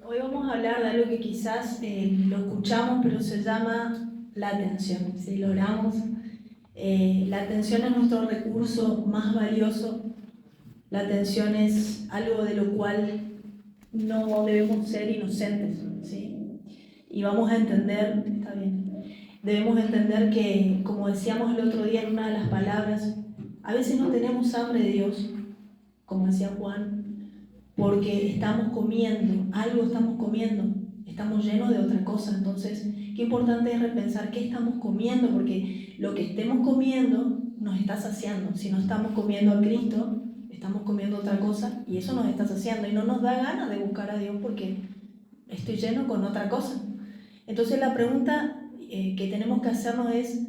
Hoy vamos a hablar de algo que quizás lo escuchamos, pero se llama la atención. Si logramos, la atención es nuestro recurso más valioso. La atención es algo de lo cual no debemos ser inocentes, ¿sí? Y vamos a entender, está bien, debemos entender que, como decíamos el otro día en una de las palabras, a veces no tenemos hambre de Dios, como decía Juan, porque estamos comiendo, algo estamos comiendo, estamos llenos de otra cosa. Entonces, qué importante es repensar qué estamos comiendo, porque lo que estemos comiendo nos está saciando. Si no estamos comiendo a Cristo, estamos comiendo otra cosa y eso nos está saciando y no nos da ganas de buscar a Dios porque estoy lleno con otra cosa. Entonces, la pregunta que tenemos que hacernos es,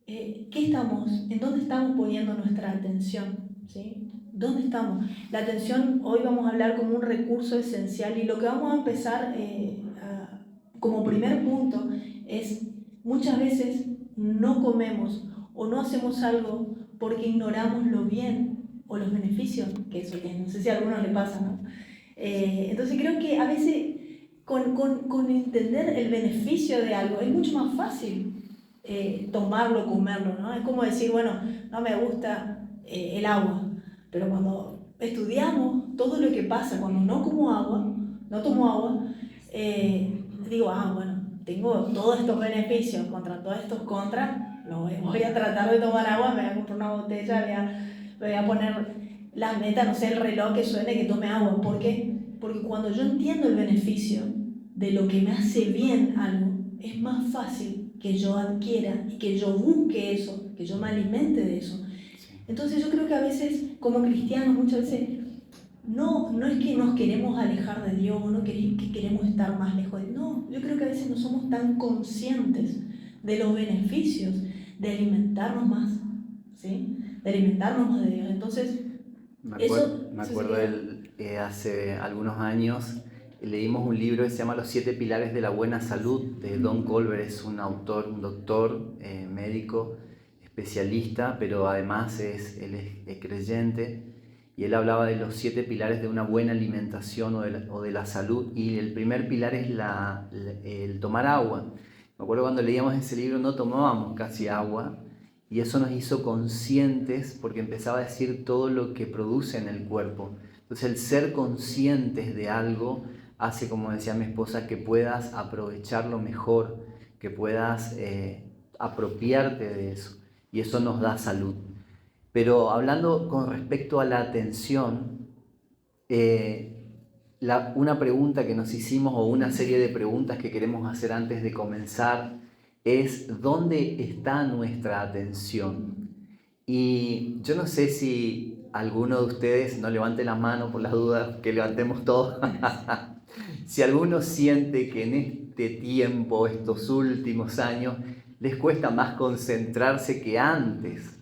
¿en dónde estamos poniendo nuestra atención? ¿Sí? ¿Dónde estamos? La atención hoy vamos a hablar como un recurso esencial y lo que vamos a empezar como primer punto es muchas veces no comemos o no hacemos algo porque ignoramos lo bien o los beneficios que eso tiene. No sé si a algunos le pasa, ¿no? Entonces creo que a veces con entender el beneficio de algo es mucho más fácil tomarlo, comerlo, ¿no? Es como decir, bueno, no me gusta el agua, pero cuando estudiamos todo lo que pasa cuando no como agua, no tomo agua, digo, bueno, tengo todos estos beneficios contra todos estos contras, voy a tratar de tomar agua, me voy a comprar una botella, me voy a poner la meta, no sé, el reloj que suene que tome agua. ¿Por qué? Porque cuando yo entiendo el beneficio de lo que me hace bien algo, es más fácil que yo adquiera y que yo busque eso, que yo me alimente de eso. Entonces yo creo que a veces, como cristianos, muchas veces no es que nos queremos alejar de Dios, no que queremos estar más lejos de Dios. No, yo creo que a veces no somos tan conscientes de los beneficios de alimentarnos más, ¿sí? De alimentarnos más de Dios. Entonces, eso, Me no sé si acuerdo queda. hace algunos años leímos un libro que se llama Los siete pilares de la buena salud de Don Colbert. Es un autor, un doctor, médico, especialista, pero además él es creyente, y él hablaba de los siete pilares de una buena alimentación o de la salud, y el primer pilar es el tomar agua. Me acuerdo cuando leíamos ese libro no tomábamos casi agua, y eso nos hizo conscientes porque empezaba a decir todo lo que produce en el cuerpo. Entonces el ser conscientes de algo hace, como decía mi esposa, que puedas aprovecharlo mejor, que puedas apropiarte de eso. Y eso nos da salud. Pero hablando con respecto a la atención, una pregunta que nos hicimos o una serie de preguntas que queremos hacer antes de comenzar es: ¿dónde está nuestra atención? Y yo no sé si alguno de ustedes, no levante la mano por las dudas, que levantemos todos, si alguno siente que en este tiempo, estos últimos años, les cuesta más concentrarse que antes.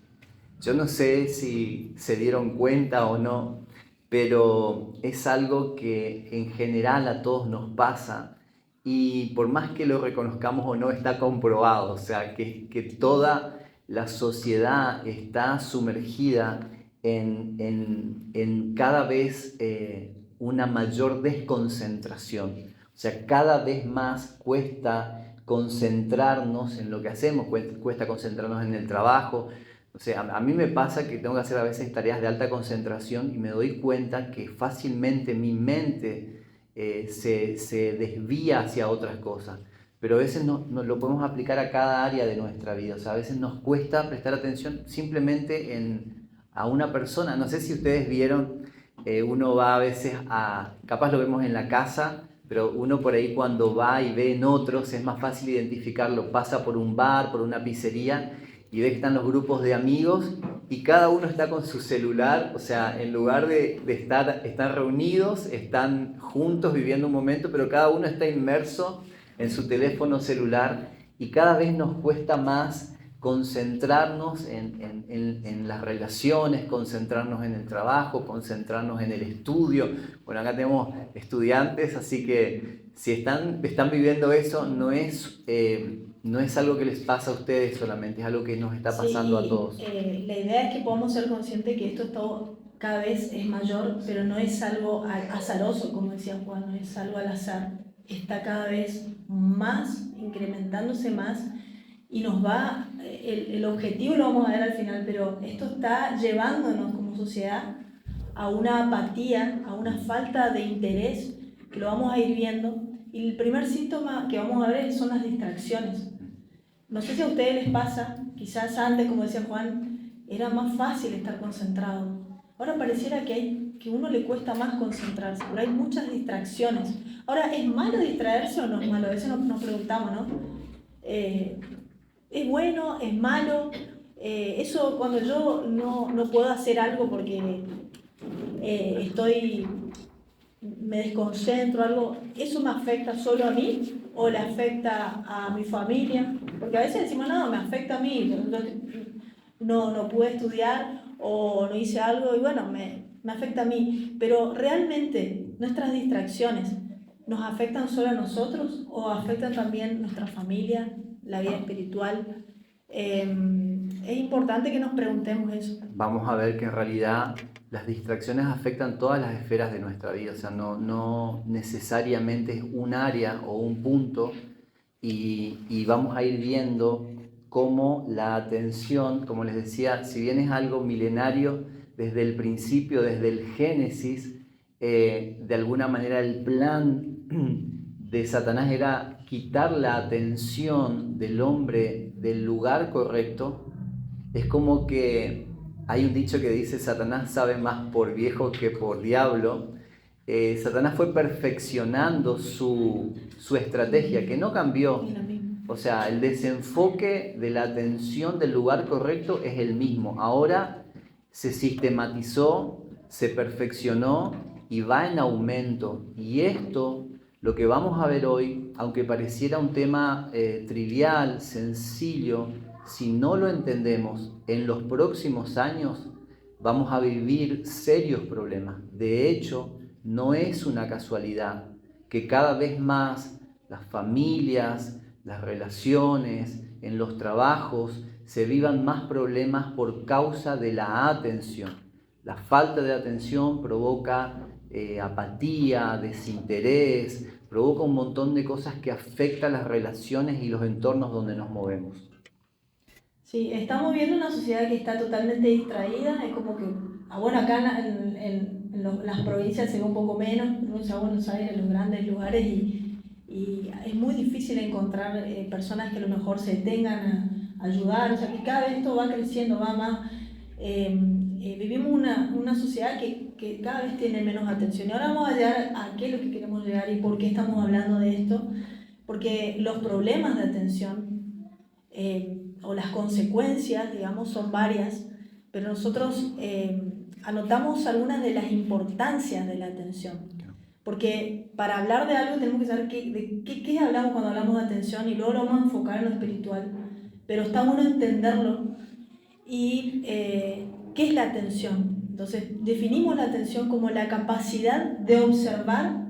Yo no sé si se dieron cuenta o no, pero es algo que en general a todos nos pasa, y por más que lo reconozcamos o no, está comprobado. O sea, que toda la sociedad está sumergida en cada vez una mayor desconcentración. O sea, cada vez más cuesta concentrarnos en lo que hacemos, cuesta concentrarnos en el trabajo. O sea, a mí me pasa que tengo que hacer a veces tareas de alta concentración y me doy cuenta que fácilmente mi mente se desvía hacia otras cosas. Pero a veces no lo podemos aplicar a cada área de nuestra vida. O sea, a veces nos cuesta prestar atención simplemente a una persona. No sé si ustedes vieron, uno va a veces capaz lo vemos en la casa, pero uno por ahí cuando va y ve en otros es más fácil identificarlo. Pasa por un bar, por una pizzería, y ve que están los grupos de amigos y cada uno está con su celular. O sea, en lugar de están reunidos, están juntos viviendo un momento, pero cada uno está inmerso en su teléfono celular, y cada vez nos cuesta más concentrarnos en las relaciones, concentrarnos en el trabajo, concentrarnos en el estudio. Bueno, acá tenemos estudiantes, así que si están viviendo eso, no es algo que les pasa a ustedes solamente, es algo que nos está pasando a Sí, todos. la idea es que podamos ser conscientes que esto cada vez es mayor, pero no es algo azaroso, como decía Juan, no es algo al azar. Está cada vez más, incrementándose más, y nos va, el objetivo lo vamos a ver al final, pero esto está llevándonos como sociedad a una apatía, a una falta de interés, que lo vamos a ir viendo. Y el primer síntoma que vamos a ver son las distracciones. No sé si a ustedes les pasa, quizás antes, como decía Juan, era más fácil estar concentrado. Ahora pareciera que a uno le cuesta más concentrarse, pero hay muchas distracciones. Ahora, ¿es malo distraerse o no es malo? A veces nos preguntamos, ¿no? ¿Es bueno? ¿Es malo? Eso cuando yo no puedo hacer algo porque me desconcentro, algo, ¿eso me afecta solo a mí o le afecta a mi familia? Porque a veces decimos, no, me afecta a mí, no pude estudiar o no hice algo y bueno, me afecta a mí. Pero realmente nuestras distracciones nos afectan solo a nosotros o afectan también nuestra familia, la vida espiritual. Es importante que nos preguntemos eso. Vamos a ver que en realidad las distracciones afectan todas las esferas de nuestra vida, o sea, no necesariamente es un área o un punto, y vamos a ir viendo cómo la atención, como les decía, si bien es algo milenario, desde el principio, desde el Génesis, de alguna manera el plan de Satanás era quitar la atención del hombre del lugar correcto. Es como que hay un dicho que dice: Satanás sabe más por viejo que por diablo. Satanás fue perfeccionando su estrategia, que no cambió. O sea, el desenfoque de la atención del lugar correcto es el mismo. Ahora se sistematizó, se perfeccionó y va en aumento. Y esto, lo que vamos a ver hoy, aunque pareciera un tema trivial, sencillo, si no lo entendemos, en los próximos años vamos a vivir serios problemas. De hecho, no es una casualidad que cada vez más las familias, las relaciones, en los trabajos, se vivan más problemas por causa de la atención. La falta de atención provoca apatía, desinterés, provoca un montón de cosas que afectan las relaciones y los entornos donde nos movemos. Sí, estamos viendo una sociedad que está totalmente distraída, es como que, bueno, acá en las provincias se ve un poco menos, a Buenos Aires, en los grandes lugares, y es muy difícil encontrar personas que a lo mejor se detengan a ayudar, o sea que cada vez esto va creciendo, va más. Vivimos una sociedad que cada vez tiene menos atención. Y ahora vamos a llegar a qué es lo que queremos llegar y por qué estamos hablando de esto, porque los problemas de atención o las consecuencias, digamos, son varias, pero nosotros anotamos algunas de las importancias de la atención. Porque para hablar de algo tenemos que saber de qué hablamos cuando hablamos de atención y luego lo vamos a enfocar en lo espiritual. Pero está bueno entenderlo. ¿Y qué es la atención? Entonces, definimos la atención como la capacidad de observar,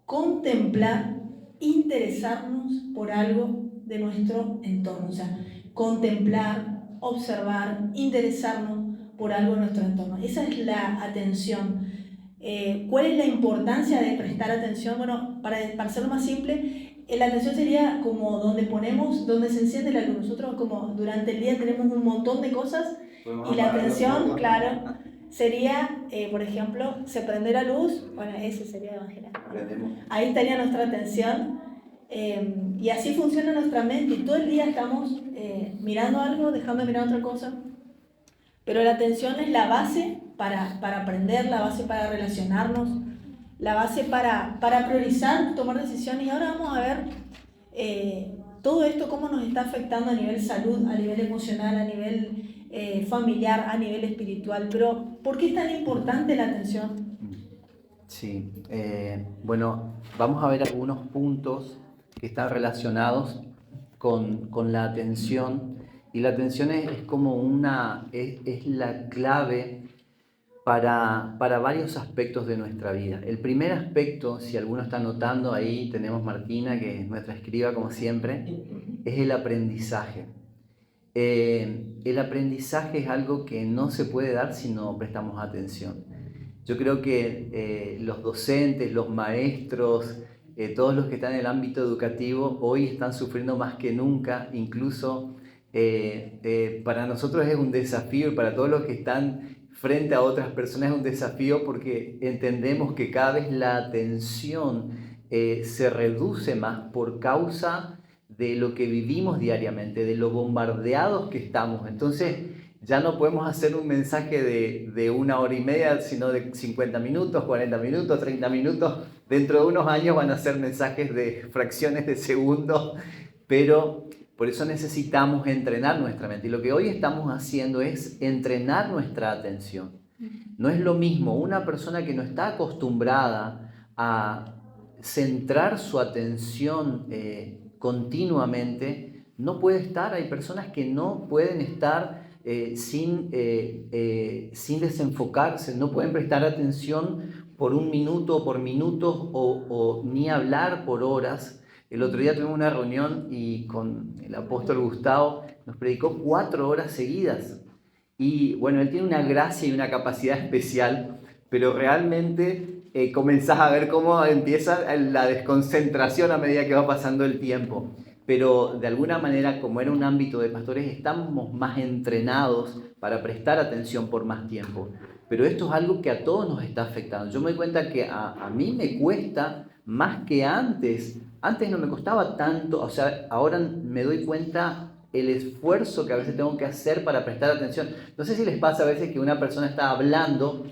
contemplar, interesarnos por algo de nuestro entorno. O sea, contemplar, observar, interesarnos por algo de nuestro entorno. Esa es la atención. ¿Cuál es la importancia de prestar atención? Bueno, para hacerlo más simple, la atención sería como donde se enciende la luz. Nosotros como durante el día tenemos un montón de cosas y la atención, claro, sería, por ejemplo, se prende la luz, bueno, ese sería evangelio. Ahí estaría nuestra atención y así funciona nuestra mente y todo el día estamos mirando algo, dejando de mirar otra cosa. Pero la atención es la base para aprender, la base para relacionarnos, la base para priorizar, tomar decisiones. Y ahora vamos a ver todo esto, cómo nos está afectando a nivel salud, a nivel emocional, a nivel familiar, a nivel espiritual. Pero, ¿por qué es tan importante la atención? Sí, bueno, vamos a ver algunos puntos que están relacionados con la atención. Y la atención es como es la clave para varios aspectos de nuestra vida. El primer aspecto, si alguno está notando, ahí tenemos Martina, que es nuestra escriba como siempre, es el aprendizaje. el aprendizaje es algo que no se puede dar si no prestamos atención. Yo creo que los docentes, los maestros, todos los que están en el ámbito educativo hoy están sufriendo más que nunca. Incluso para nosotros es un desafío, y para todos los que están frente a otras personas es un desafío, porque entendemos que cada vez la atención se reduce más por causa de lo que vivimos diariamente, de lo bombardeados que estamos. Entonces ya no podemos hacer un mensaje de 1 hora y media, sino de 50 minutos, 40 minutos, 30 minutos. Dentro de unos años van a ser mensajes de fracciones de segundo, pero por eso necesitamos entrenar nuestra mente. Y lo que hoy estamos haciendo es entrenar nuestra atención. No es lo mismo una persona que no está acostumbrada a centrar su atención continuamente, no puede estar. Hay personas que no pueden estar sin desenfocarse, no pueden prestar atención por 1 minuto o por minutos o ni hablar por horas. El otro día tuvimos una reunión y con el apóstol Gustavo nos predicó 4 horas seguidas. Y bueno, él tiene una gracia y una capacidad especial, pero realmente comenzás a ver cómo empieza la desconcentración a medida que va pasando el tiempo. Pero de alguna manera, como era un ámbito de pastores, estamos más entrenados para prestar atención por más tiempo. Pero esto es algo que a todos nos está afectando. Yo me doy cuenta que a mí me cuesta más que antes. Antes no me costaba tanto, o sea, ahora me doy cuenta el esfuerzo que a veces tengo que hacer para prestar atención. No sé si les pasa a veces que una persona está hablando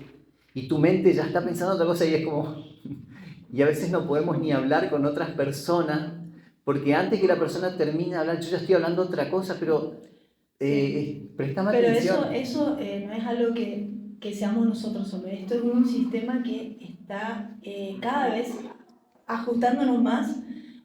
y tu mente ya está pensando otra cosa y es como... Y a veces no podemos ni hablar con otras personas, porque antes que la persona termine de hablar, yo ya estoy hablando otra cosa, pero prestame atención. Pero eso no es algo que seamos nosotros solos. Esto es un sistema que está cada vez ajustándonos más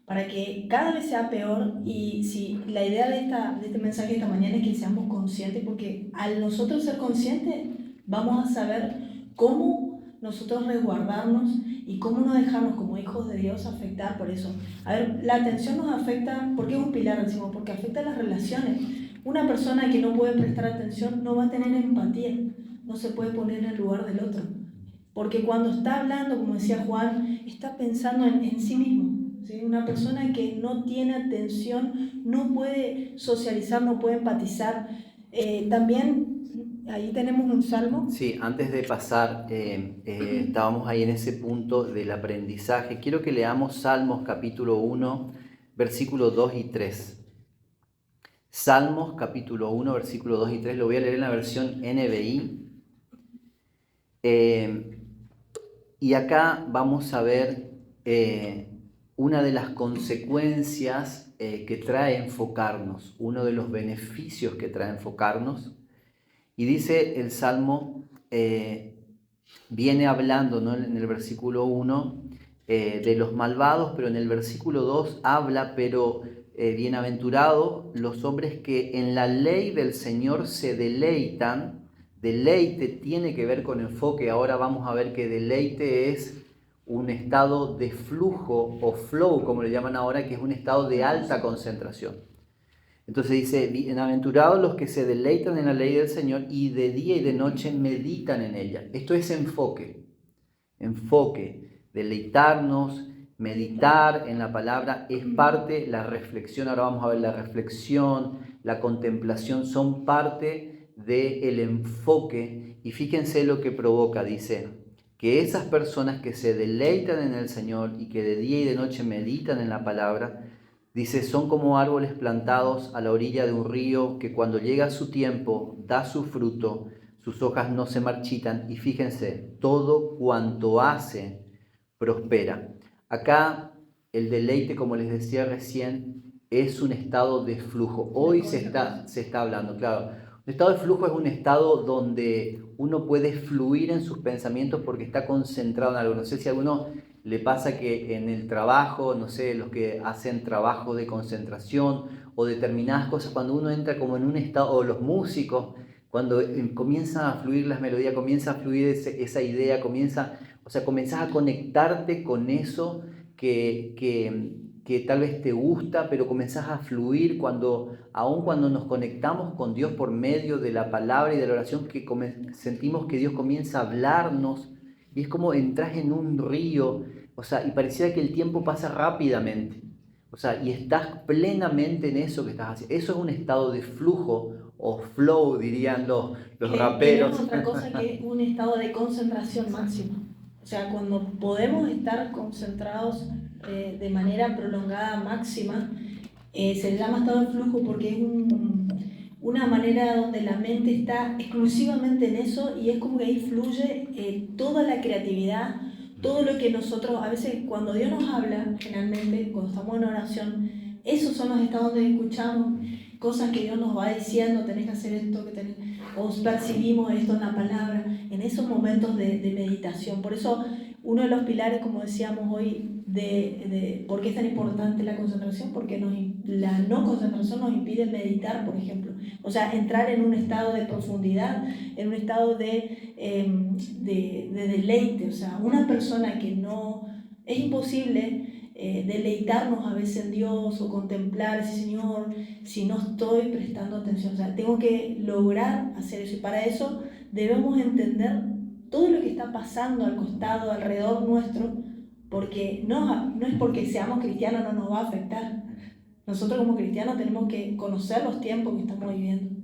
para que cada vez sea peor. Y si la idea de este mensaje de esta mañana es que seamos conscientes, porque al nosotros ser conscientes vamos a saber cómo nosotros resguardarnos y cómo no dejarnos como hijos de Dios afectar por eso. A ver, la atención nos afecta, porque es un pilar, decimos, porque afecta a las relaciones. Una persona que no puede prestar atención no va a tener empatía, no se puede poner en el lugar del otro. Porque cuando está hablando, como decía Juan, está pensando en sí mismo. ¿Sí? Una persona que no tiene atención no puede socializar, no puede empatizar. También ahí tenemos un salmo. Sí, antes de pasar, estábamos ahí en ese punto del aprendizaje. Quiero que leamos Salmos capítulo 1, versículos 2 y 3. Salmos capítulo 1, versículos 2 y 3. Lo voy a leer en la versión NBI. Y acá vamos a ver una de las consecuencias que trae enfocarnos, uno de los beneficios que trae enfocarnos. Y dice el Salmo, viene hablando, ¿no?, en el versículo 1 de los malvados, pero en el versículo 2 habla, pero bienaventurados los hombres que en la ley del Señor se deleitan. Deleite tiene que ver con enfoque. Ahora vamos a ver que deleite es un estado de flujo o flow, como le llaman ahora, que es un estado de alta concentración. Entonces dice, bienaventurados los que se deleitan en la ley del Señor y de día y de noche meditan en ella. Esto es enfoque, deleitarnos, meditar en la palabra es parte, la reflexión, ahora vamos a ver la reflexión, la contemplación son parte del enfoque. Y fíjense lo que provoca, dice, que esas personas que se deleitan en el Señor y que de día y de noche meditan en la palabra, dice, son como árboles plantados a la orilla de un río que cuando llega su tiempo da su fruto, sus hojas no se marchitan y fíjense, todo cuanto hace prospera. Acá el deleite, como les decía recién, es un estado de flujo. Hoy se está hablando, claro. Un estado de flujo es un estado donde uno puede fluir en sus pensamientos porque está concentrado en algo. No sé si a alguno le pasa que en el trabajo, no sé, los que hacen trabajo de concentración o determinadas cosas, cuando uno entra como en un estado, o los músicos, cuando comienzan a fluir las melodías, comienza a fluir esa idea, comenzás a conectarte con eso que que tal vez te gusta, pero comenzás a fluir aun cuando nos conectamos con Dios por medio de la palabra y de la oración, que sentimos que Dios comienza a hablarnos y es como entras en un río, o sea, y pareciera que el tiempo pasa rápidamente, o sea, y estás plenamente en eso que estás haciendo. Eso es un estado de flujo o flow, dirían los Que no es raperos. otra cosa que un estado de concentración máxima. O sea, cuando podemos estar concentrados de manera prolongada máxima, se le llama estado de flujo porque es una manera donde la mente está exclusivamente en eso y es como que ahí fluye toda la creatividad, todo lo que nosotros, a veces cuando Dios nos habla, generalmente cuando estamos en oración, esos son los estados donde escuchamos cosas que Dios nos va diciendo, tenés que hacer esto, o percibimos esto en la palabra, en esos momentos de meditación. Por eso uno de los pilares, como decíamos hoy, de por qué es tan importante la concentración, porque la no concentración nos impide meditar, por ejemplo. O sea, entrar en un estado de profundidad, en un estado de deleite. O sea, una persona que no... Es imposible deleitarnos a veces en Dios o contemplar ese Señor si no estoy prestando atención. O sea, tengo que lograr hacer eso y para eso debemos entender todo lo que está pasando al costado, alrededor nuestro, porque no es porque seamos cristianos no nos va a afectar. Nosotros como cristianos tenemos que conocer los tiempos que estamos viviendo.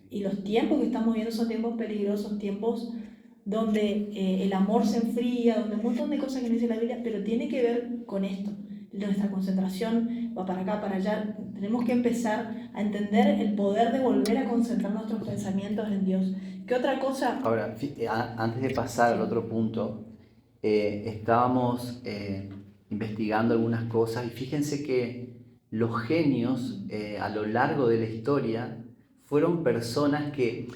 Y los tiempos que estamos viviendo son tiempos peligrosos, tiempos donde el amor se enfría, donde un montón de cosas que no dice la Biblia, pero tiene que ver con esto. Nuestra concentración va para acá, para allá. Tenemos que empezar a entender el poder de volver a concentrar nuestros pensamientos en Dios. ¿Qué otra cosa? Ahora, antes de pasar al otro punto, estábamos investigando algunas cosas y fíjense que los genios a lo largo de la historia fueron personas que,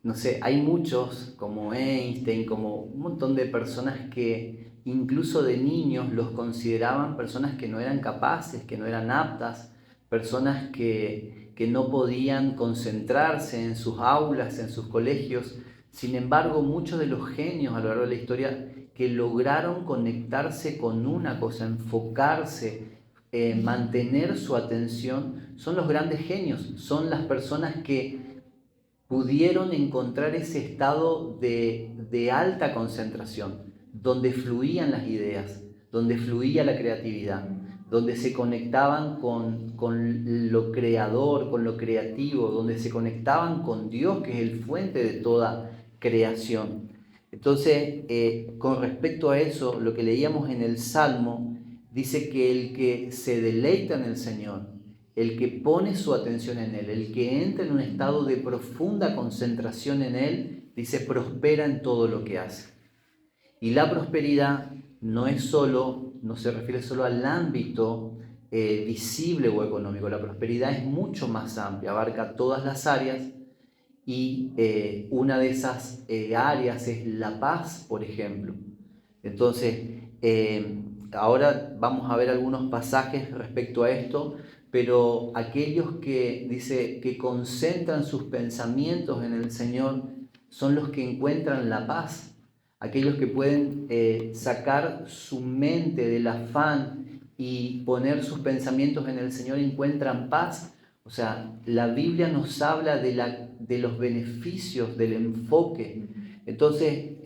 no sé, hay muchos como Einstein, como un montón de personas que incluso de niños los consideraban personas que no eran capaces, que no eran aptas, personas que no podían concentrarse en sus aulas, en sus colegios. Sin embargo, muchos de los genios a lo largo de la historia que lograron conectarse con una cosa, enfocarse, mantener su atención, son los grandes genios, son las personas que pudieron encontrar ese estado de alta concentración, donde fluían las ideas, donde fluía la creatividad, donde se conectaban con lo creador, con lo creativo, donde se conectaban con Dios, que es el fuente de toda creación. Entonces, con respecto a eso, lo que leíamos en el Salmo, dice que el que se deleita en el Señor, el que pone su atención en Él, el que entra en un estado de profunda concentración en Él, dice, prospera en todo lo que hace. Y la prosperidad no se refiere solo al ámbito visible o económico. La prosperidad es mucho más amplia, abarca todas las áreas y una de esas áreas es la paz, por ejemplo. Entonces, ahora vamos a ver algunos pasajes respecto a esto, pero aquellos que concentran sus pensamientos en el Señor son los que encuentran la paz. Aquellos que pueden sacar su mente del afán y poner sus pensamientos en el Señor encuentran paz. O sea, la Biblia nos habla de los beneficios del enfoque. Entonces,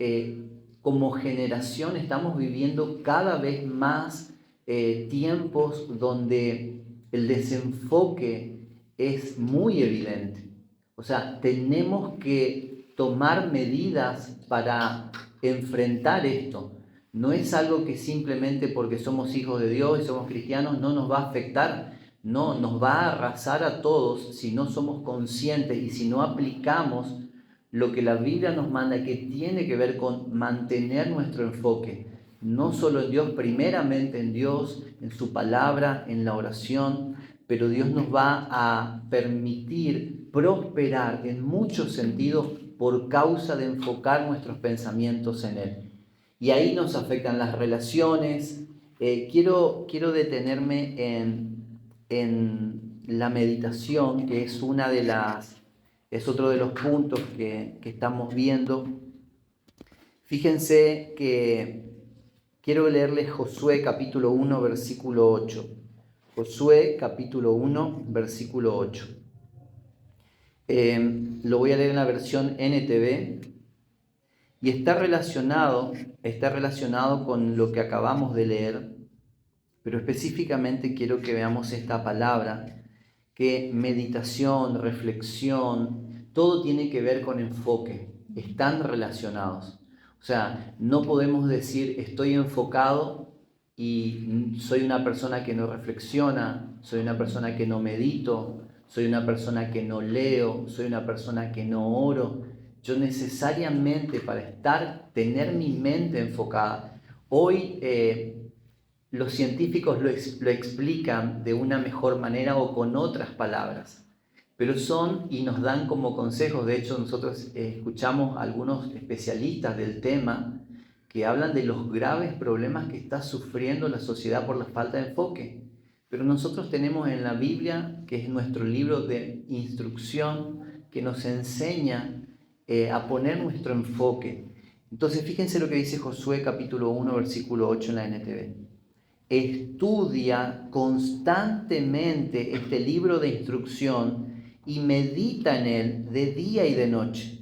como generación estamos viviendo cada vez más tiempos donde el desenfoque es muy evidente. O sea, tenemos que tomar medidas para enfrentar esto. No es algo que simplemente porque somos hijos de Dios y somos cristianos no nos va a afectar. No, nos va a arrasar a todos si no somos conscientes y si no aplicamos lo que la Biblia nos manda, que tiene que ver con mantener nuestro enfoque, no solo en Dios, primeramente en Dios, en su palabra, en la oración, pero Dios nos va a permitir prosperar en muchos sentidos por causa de enfocar nuestros pensamientos en Él. Y ahí nos afectan las relaciones. Quiero detenerme en la meditación, que es es otro de los puntos que estamos viendo. Fíjense que quiero leerles Josué capítulo 1, versículo 8. Josué capítulo 1, versículo 8. Lo voy a leer en la versión NTV y está relacionado con lo que acabamos de leer, pero específicamente quiero que veamos esta palabra, que meditación, reflexión, todo tiene que ver con enfoque, están relacionados. O sea, no podemos decir estoy enfocado y soy una persona que no reflexiona, soy una persona que no medito, soy una persona que no leo, soy una persona que no oro. Yo necesariamente para tener mi mente enfocada, hoy los científicos lo explican de una mejor manera o con otras palabras, pero son y nos dan como consejos. De hecho, nosotros escuchamos a algunos especialistas del tema que hablan de los graves problemas que está sufriendo la sociedad por la falta de enfoque. Pero nosotros tenemos en la Biblia, que es nuestro libro de instrucción, que nos enseña a poner nuestro enfoque. Entonces, fíjense lo que dice Josué capítulo 1, versículo 8 en la NTV. Estudia constantemente este libro de instrucción y medita en él de día y de noche,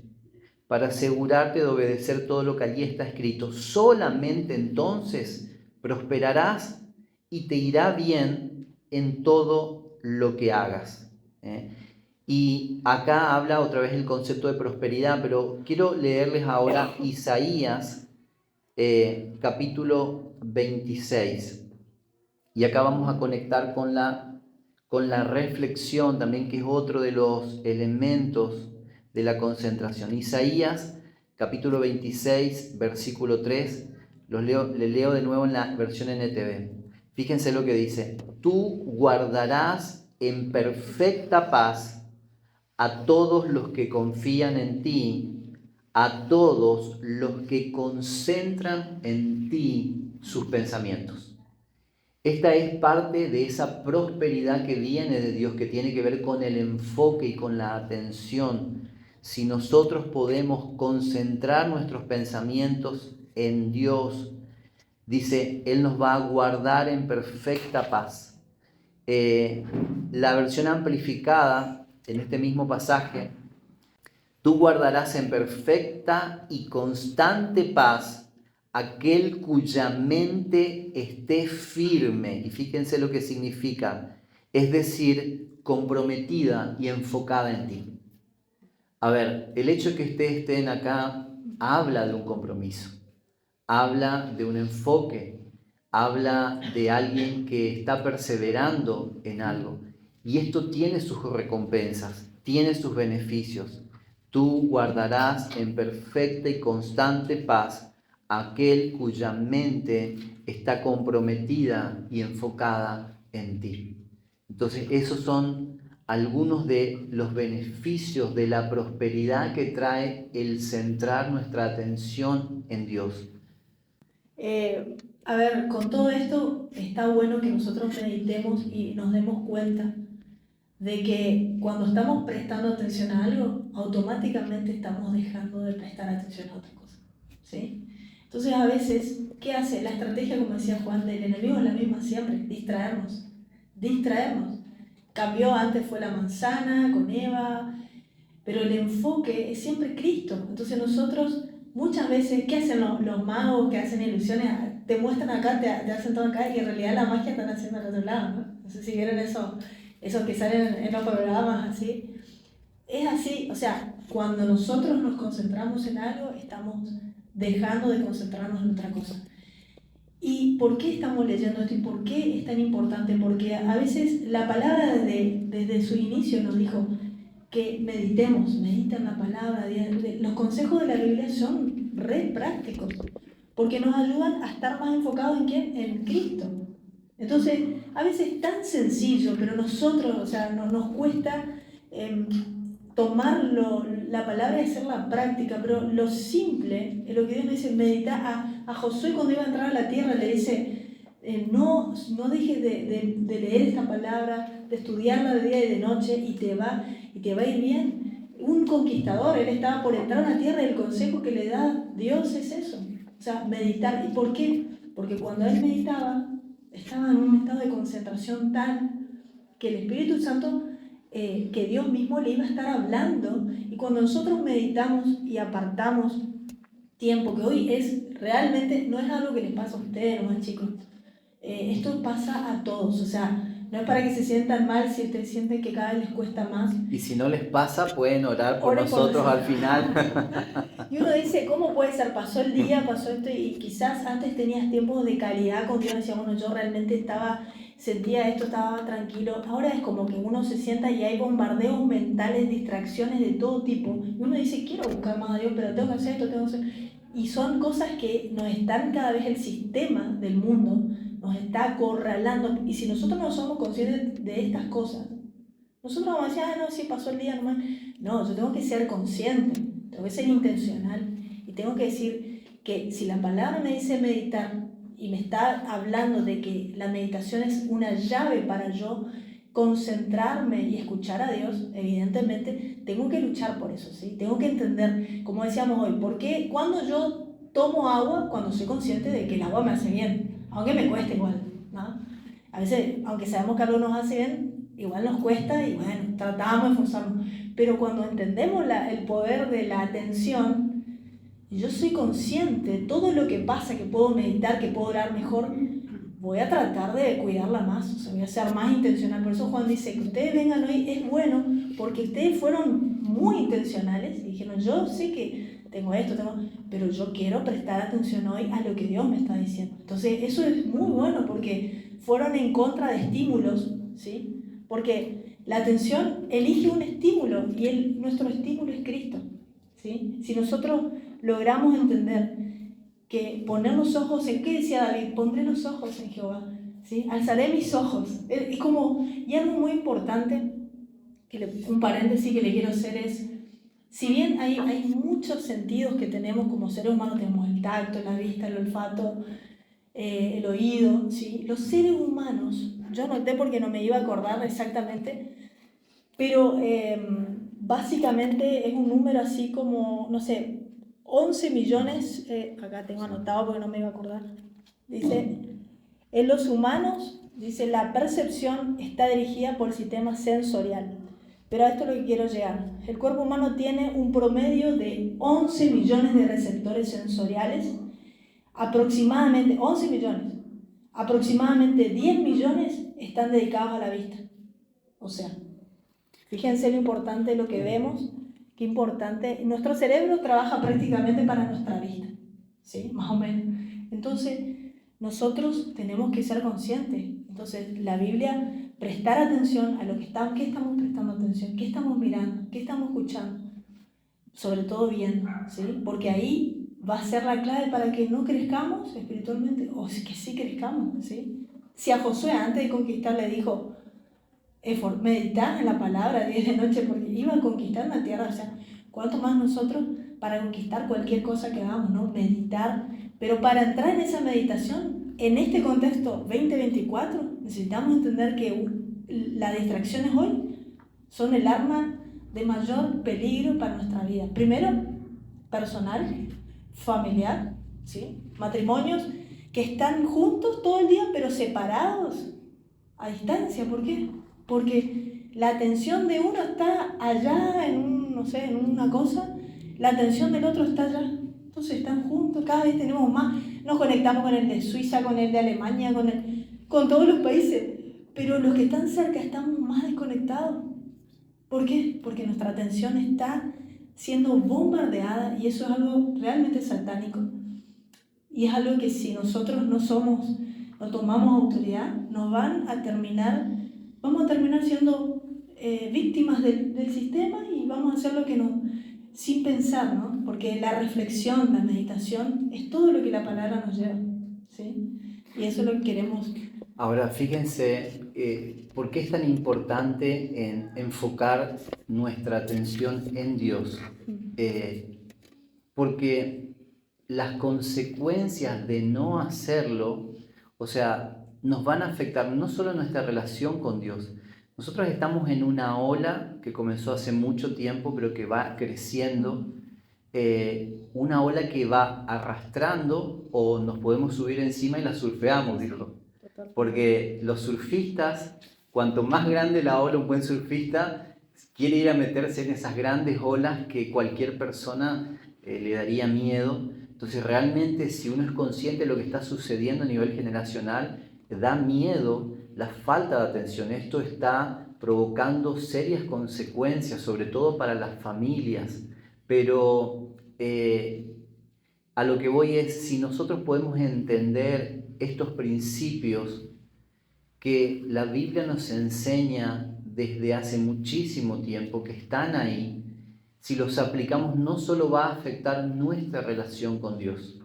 para asegurarte de obedecer todo lo que allí está escrito. Solamente entonces prosperarás y te irá bien en todo lo que hagas. Y acá habla otra vez el concepto de prosperidad, pero quiero leerles ahora Isaías capítulo 26. Y acá vamos a conectar con la reflexión también, que es otro de los elementos de la concentración. Isaías capítulo 26, versículo 3, le leo de nuevo en la versión NTV. Fíjense lo que dice: tú guardarás en perfecta paz a todos los que confían en ti, a todos los que concentran en ti sus pensamientos. Esta es parte de esa prosperidad que viene de Dios, que tiene que ver con el enfoque y con la atención. Si nosotros podemos concentrar nuestros pensamientos en Dios, dice, Él nos va a guardar en perfecta paz. La versión amplificada en este mismo pasaje: tú guardarás en perfecta y constante paz aquel cuya mente esté firme. Y fíjense lo que significa, es decir, comprometida y enfocada en ti. A ver, el hecho de que ustedes estén acá habla de un compromiso, habla de un enfoque, habla de alguien que está perseverando en algo. Y esto tiene sus recompensas, tiene sus beneficios. Tú guardarás en perfecta y constante paz aquel cuya mente está comprometida y enfocada en ti. Entonces, esos son algunos de los beneficios de la prosperidad que trae el centrar nuestra atención en Dios. A ver, con todo esto está bueno que nosotros meditemos y nos demos cuenta de que cuando estamos prestando atención a algo, automáticamente estamos dejando de prestar atención a otra cosa, ¿sí? Entonces, a veces, ¿qué hace? La estrategia, como decía Juan, del enemigo es la misma siempre: distraernos. Cambió, antes fue la manzana con Eva, pero el enfoque es siempre Cristo. Entonces nosotros muchas veces, ¿qué hacen los magos que hacen ilusiones? Te muestran acá, te hacen todo acá, y en realidad la magia están haciendo al otro lado, ¿no? No sé si vieron eso que salen en los programas así. Es así, o sea, cuando nosotros nos concentramos en algo, estamos dejando de concentrarnos en otra cosa. ¿Y por qué estamos leyendo esto y por qué es tan importante? Porque a veces la palabra desde su inicio nos dijo que mediten la palabra. Los consejos de la Biblia son re prácticos, porque nos ayudan a estar más enfocados ¿en quién? En Cristo. Entonces, a veces es tan sencillo, pero nosotros, o sea, nos cuesta tomar la palabra y hacerla práctica, pero lo simple es lo que Dios nos dice: meditar. A Josué, cuando iba a entrar a la tierra, le dice, no dejes de leer esta palabra, de estudiarla de día y de noche, y te va a ir bien. Un conquistador, él estaba por entrar a la tierra, y el consejo que le da Dios es eso, o sea, meditar. ¿Y por qué? Porque cuando él meditaba, estaba en un estado de concentración tal que el Espíritu Santo, que Dios mismo le iba a estar hablando. Y cuando nosotros meditamos y apartamos tiempo, que hoy es realmente, no es algo que les pasa a ustedes, nomás chicos, esto pasa a todos, o sea, no es para que se sientan mal si ustedes sienten que cada vez les cuesta más. Y si no les pasa, pueden orar por Oren por nosotros al nosotros. final. Y uno dice, ¿cómo puede ser? Pasó el día, pasó esto, y quizás antes tenías tiempos de calidad con Dios, decía, bueno, yo realmente sentía esto, estaba tranquilo. Ahora es como que uno se sienta y hay bombardeos mentales, distracciones de todo tipo. Y uno dice, quiero buscar más a Dios, pero tengo que hacer esto, tengo que hacer... Y son cosas que nos están cada vez, el sistema del mundo nos está acorralando. Y si nosotros no somos conscientes de estas cosas, nosotros vamos a decir, no, sí, pasó el día nomás. No, yo tengo que ser consciente, tengo que ser intencional y tengo que decir que si la palabra me dice meditar y me está hablando de que la meditación es una llave para yo concentrarme y escuchar a Dios, evidentemente tengo que luchar por eso, ¿sí? Tengo que entender, como decíamos hoy, ¿por qué cuando yo tomo agua, cuando soy consciente de que el agua me hace bien, aunque me cueste igual, ¿no? A veces, aunque sabemos que algo nos hace bien, igual nos cuesta y bueno, tratamos de esforzarnos. Pero cuando entendemos el poder de la atención, y yo soy consciente de todo lo que pasa, que puedo meditar, que puedo orar mejor, voy a tratar de cuidarla más, o sea, voy a ser más intencional. Por eso Juan dice que ustedes vengan hoy es bueno, porque ustedes fueron muy intencionales y dijeron, yo sé que tengo esto, pero yo quiero prestar atención hoy a lo que Dios me está diciendo. Entonces eso es muy bueno porque fueron en contra de estímulos, ¿sí? Porque la atención elige un estímulo y nuestro estímulo es Cristo, ¿sí? Si nosotros logramos entender que poner los ojos en, ¿qué decía David? Pondré los ojos en Jehová, ¿sí? Alzaré mis ojos. Es como, y algo muy importante, un paréntesis que le quiero hacer es, si bien hay muchos sentidos que tenemos como seres humanos, tenemos el tacto, la vista, el olfato, el oído, ¿sí? Los seres humanos, yo noté porque no me iba a acordar exactamente, pero básicamente es un número así como, no sé, 11 millones, acá tengo anotado porque no me iba a acordar, dice, en los humanos, dice, la percepción está dirigida por el sistema sensorial, pero a esto es lo que quiero llegar. El cuerpo humano tiene un promedio de 11 millones de receptores sensoriales, aproximadamente 11 millones, aproximadamente 10 millones están dedicados a la vista. O sea, fíjense lo importante de lo que vemos, qué importante. Nuestro cerebro trabaja prácticamente para nuestra vista, ¿sí? Más o menos. Entonces, nosotros tenemos que ser conscientes. Entonces, la Biblia, prestar atención a lo que estamos, ¿qué estamos prestando atención? ¿Qué estamos mirando? ¿Qué estamos escuchando? Sobre todo viendo, ¿sí? Porque ahí va a ser la clave para que no crezcamos espiritualmente, o que sí crezcamos, ¿sí? Si a Josué antes de conquistar le dijo, meditar en la palabra día y de noche, porque iba a conquistar una tierra, o sea, cuánto más nosotros para conquistar cualquier cosa que hagamos, ¿no? Meditar, pero para entrar en esa meditación, en este contexto 2024, necesitamos entender que las distracciones hoy son el arma de mayor peligro para nuestra vida. Primero, personal, familiar, ¿sí? Matrimonios que están juntos todo el día, pero separados, a distancia. ¿Por qué? Porque la atención de uno está allá no sé, en una cosa, la atención del otro está allá. Entonces están juntos, cada vez tenemos más, nos conectamos con el de Suiza, con el de Alemania, con todos los países, pero los que están cerca estamos más desconectados. ¿Por qué? Porque nuestra atención está siendo bombardeada y eso es algo realmente satánico. Y es algo que si nosotros no tomamos autoridad, vamos a terminar siendo víctimas del sistema y vamos a hacer lo que sin pensar, ¿no? Porque la reflexión, la meditación, es todo lo que la palabra nos lleva, ¿sí? Y eso es lo que queremos. Ahora, fíjense, ¿por qué es tan importante enfocar nuestra atención en Dios? Porque las consecuencias de no hacerlo, o sea, nos van a afectar no solo nuestra relación con Dios. Nosotros estamos en una ola que comenzó hace mucho tiempo, pero que va creciendo, una ola que va arrastrando o nos podemos subir encima y la surfeamos, dijo. Porque los surfistas, cuanto más grande la ola, un buen surfista quiere ir a meterse en esas grandes olas que cualquier persona le daría miedo. Entonces realmente si uno es consciente de lo que está sucediendo a nivel generacional, da miedo la falta de atención. Esto está provocando serias consecuencias, sobre todo para las familias. Pero a lo que voy es, si nosotros podemos entender estos principios que la Biblia nos enseña desde hace muchísimo tiempo, que están ahí, si los aplicamos no solo va a afectar nuestra relación con Dios.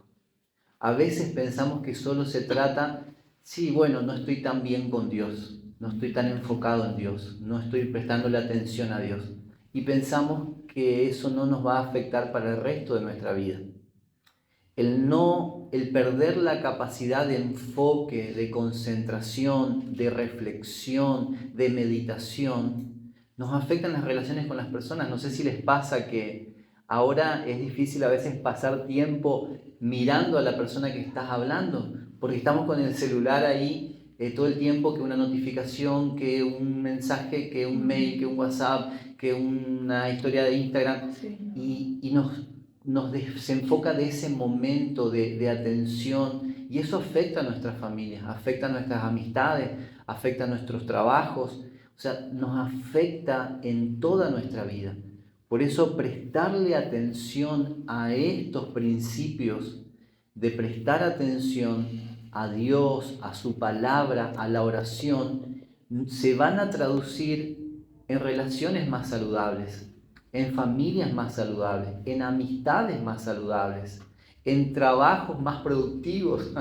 A veces pensamos que solo se trata, sí, bueno, no estoy tan bien con Dios, no estoy tan enfocado en Dios, no estoy prestándole atención a Dios. Y pensamos que eso no nos va a afectar para el resto de nuestra vida. El perder la capacidad de enfoque, de concentración, de reflexión, de meditación, nos afecta en las relaciones con las personas. No sé si les pasa que ahora es difícil a veces pasar tiempo mirando a la persona que estás hablando, porque estamos con el celular ahí todo el tiempo, que una notificación, que un mensaje, que un mail, que un WhatsApp, que una historia de Instagram, y nos desenfoca de ese momento de atención, y eso afecta a nuestras familias, afecta a nuestras amistades, afecta a nuestros trabajos, o sea, nos afecta en toda nuestra vida. Por eso prestarle atención a estos principios, de prestar atención a Dios, a su palabra, a la oración, se van a traducir en relaciones más saludables, en familias más saludables, en amistades más saludables, en trabajos más productivos.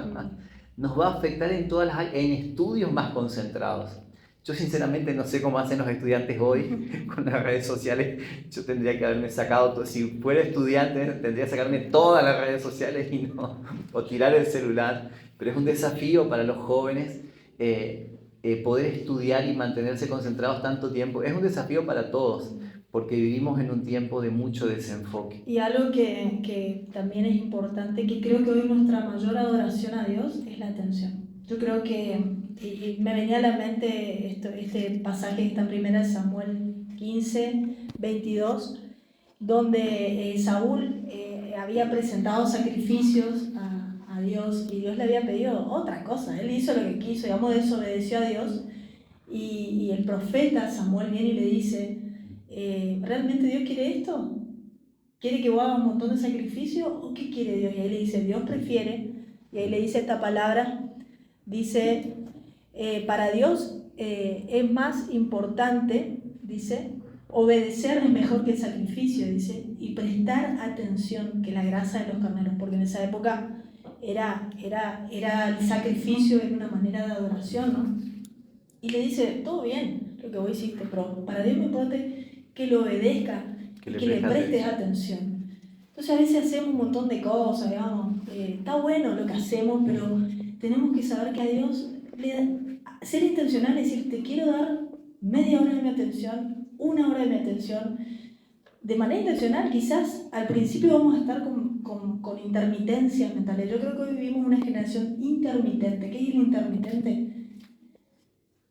Nos va a afectar en todas las áreas, en estudios más concentrados. Yo sinceramente no sé cómo hacen los estudiantes hoy con las redes sociales. Yo tendría que haberme sacado, si fuera estudiante, tendría que sacarme todas las redes sociales y no, o tirar el celular. Pero es un desafío para los jóvenes poder estudiar y mantenerse concentrados tanto tiempo. Es un desafío para todos, porque vivimos en un tiempo de mucho desenfoque. Y algo que también es importante, que creo que hoy nuestra mayor adoración a Dios es la atención. Yo creo que, y me venía a la mente este pasaje que está en 1 Samuel 15, 22, donde Saúl había presentado sacrificios a Dios y Dios le había pedido otra cosa. Él hizo lo que quiso, digamos, desobedeció a Dios, y el profeta Samuel viene y le dice, ¿realmente Dios quiere esto? ¿Quiere que vos hagas un montón de sacrificios o qué quiere Dios? Y ahí le dice, Dios prefiere, y ahí le dice esta palabra, dice, para Dios es más importante, dice, obedecer es mejor que el sacrificio, dice, y prestar atención que la grasa de los carneros, porque en esa época era el sacrificio, era una manera de adoración, ¿no? Y le dice, todo bien lo que vos hiciste, pero para Dios me importa que lo obedezca y que le prestes atención. Entonces a veces hacemos un montón de cosas, digamos, está bueno lo que hacemos, pero tenemos que saber que a Dios ser intencional es decir, te quiero dar media hora de mi atención, una hora de mi atención, de manera intencional. Quizás al principio vamos a estar con intermitencias mentales. Yo creo que hoy vivimos una generación intermitente. ¿Qué es el intermitente?